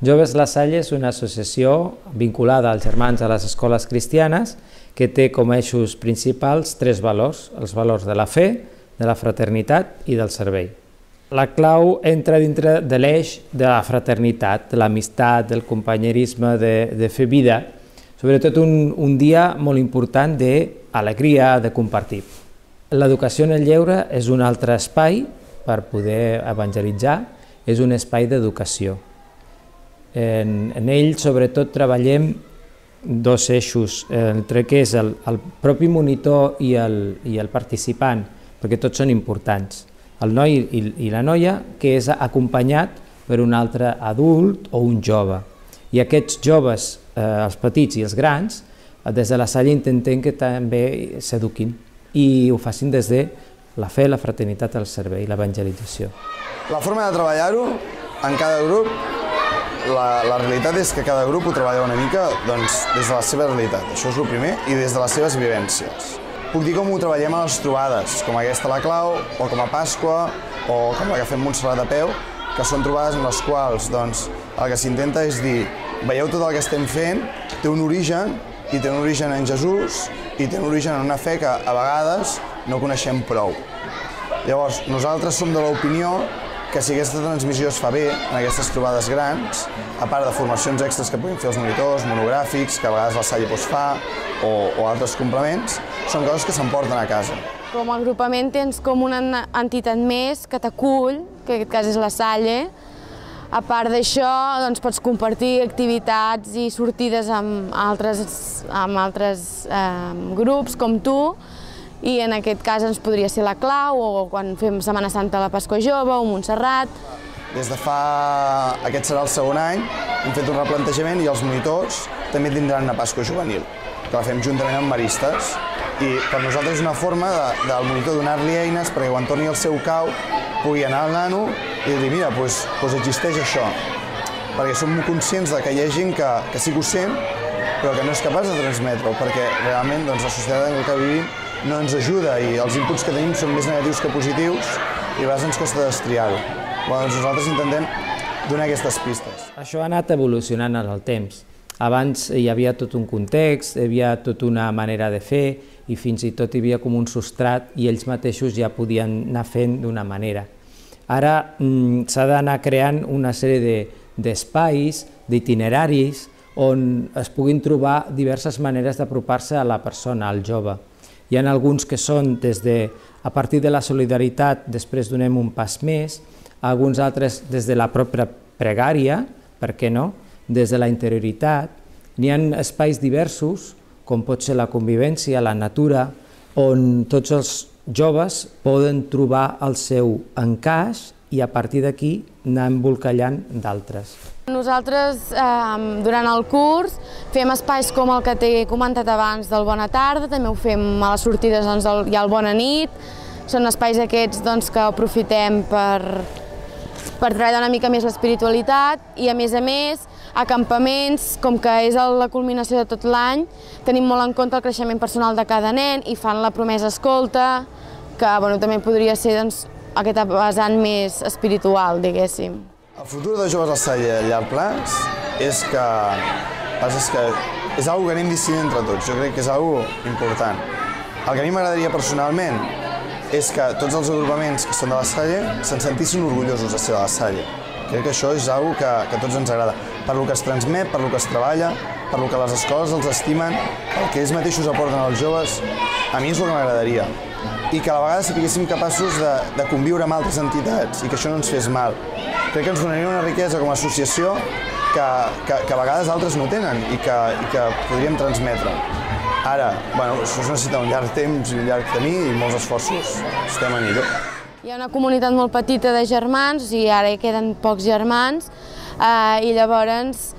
Joves La Salle és una associació vinculada als germans a les escoles cristianes que té com a eixos principals tres valors, els valors de la fe, de la fraternitat i del servei. La clau entra dintre de l'eix de la fraternitat, de l'amistat, del companyerisme, de fer vida, sobretot un dia molt important d'alegria, de compartir. L'educació en el lleure és un altre espai per poder evangelitzar, és un espai d'educació. En ell, sobretot, treballem dos eixos, entre què és el propi monitor i el participant, perquè tots són importants. El noi i la noia, que és acompanyat per un altre adult o un jove. I aquests joves, els petits i els grans, des de La Salle intentem que també s'eduquin i ho facin des de la fe, la fraternitat, el servei, l'evangelització. La forma de treballar-ho en cada grup, la realitat és que cada grup ho treballa una mica des de la seva realitat, això és el primer, i des de les seves vivències. Puc dir com ho treballem a les trobades, com aquesta a la Clau, o com a Pasqua, o com la que fem Montserrat a peu, que són trobades en les quals el que s'intenta és dir, veieu tot el que estem fent, té un origen, i té un origen en Jesús, i té un origen en una fe que a vegades no coneixem prou. Llavors, nosaltres som de l'opinió que si aquesta transmissió es fa bé en aquestes trobades grans, a part de formacions extres que puguin fer els monitors, monogràfics, que a vegades la Salle fa, o altres complements, són coses que s'emporten a casa. Com a agrupament tens com una entitat més que t'acull, que en aquest cas és la Salle. A part d'això, pots compartir activitats i sortides amb altres grups com tu, i en aquest cas ens podria ser la Clau, o quan fem Setmana Santa a la Pasqua Jove, o Montserrat. Des de aquest serà el segon any, hem fet un replantejament i els monitors també tindran una Pasqua Juvenil, que la fem juntament amb maristes. I per nosaltres és una forma del monitor donar-li eines perquè quan torni al seu cau pugui anar al nano i dir, mira, doncs existeix això. Perquè som conscients que hi ha gent que sí que ho sent, però que no és capaç de transmetre-ho, perquè realment la societat en què vivim no ens ajuda i els inputs que tenim són més negatius que positius i a vegades ens costa destriar-ho. Nosaltres intentem donar aquestes pistes. Això ha anat evolucionant en el temps. Abans hi havia tot un context, hi havia tota una manera de fer i fins i tot hi havia com un substrat i ells mateixos ja podien anar fent d'una manera. Ara s'ha d'anar creant una sèrie d'espais, d'itineraris, on es puguin trobar diverses maneres d'apropar-se a la persona, al jove. Hi ha alguns que són a partir de la solidaritat, després donem un pas més, alguns altres des de la pròpia pregària, per què no?, des de la interioritat. N'hi ha espais diversos, com pot ser la convivència, la natura, on tots els joves poden trobar el seu encaix i a partir d'aquí anar embolcallant d'altres. Nosaltres, durant el curs, fem espais com el que t'he comentat abans del Bona Tarda, també ho fem a les sortides hi ha el Bona Nit, són espais aquests que aprofitem per treballar una mica més l'espiritualitat i a més, acampaments, com que és la culminació de tot l'any, tenim molt en compte el creixement personal de cada nen i fan la promesa escolta, que també podria ser aquesta vessant més espiritual, diguéssim. El futur de Joves La Salle a llarg plaç és que és una cosa que anem decidint entre tots, jo crec que és una cosa important. El que a mi m'agradaria personalment és que tots els agrupaments que són de La Salle se'n sentissin orgullosos de ser de La Salle. Crec que això és una cosa que a tots ens agrada, per lo que es transmet, per lo que es treballa, per lo que les escoles els estimen, el que ells mateixos aporten als joves, a mi és el que m'agradaria. I que a la vegada siguéssim capaços de conviure amb altres entitats i que això no ens fes mal. Crec que ens donaria una riquesa com a associació que a vegades altres no tenen i que podríem transmetre. Ara, això necessita un llarg temps i un llarg camí i molts esforços. Estem a millor. Hi ha una comunitat molt petita de germans, o sigui, ara hi queden pocs germans, i llavors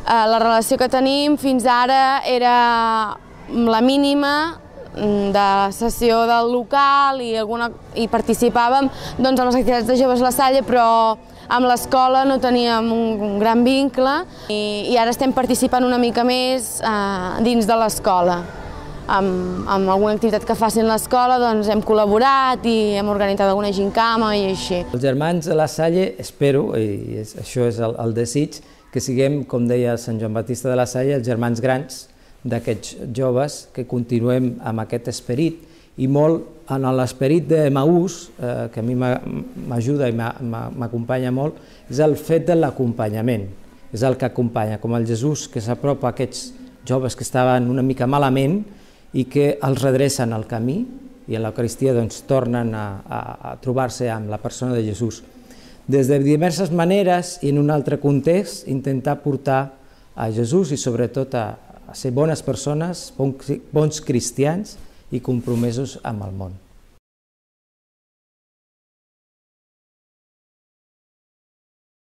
la relació que tenim fins ara era la mínima de la sessió del local i participàvem en les activitats de Joves La Salle, però amb l'escola no teníem un gran vincle i ara estem participant una mica més dins de l'escola. Amb alguna activitat que facin l'escola hem col·laborat i hem organitzat alguna gincama i així. Els germans de La Salle espero, i això és el desig, que siguem, com deia Sant Joan Baptista de la Salle, els germans grans d'aquests joves, que continuem amb aquest esperit, i molt en l'esperit de Emaús, que a mi m'ajuda i m'acompanya molt, és el fet de l'acompanyament, és el que acompanya, com el Jesús que s'apropa a aquests joves que estaven una mica malament i que els redrecen al camí, i a l'Eucaristia tornen a trobar-se amb la persona de Jesús. Des de diverses maneres i en un altre context, intentar portar a Jesús i sobretot a ser bones persones, bons cristians i compromesos amb el món.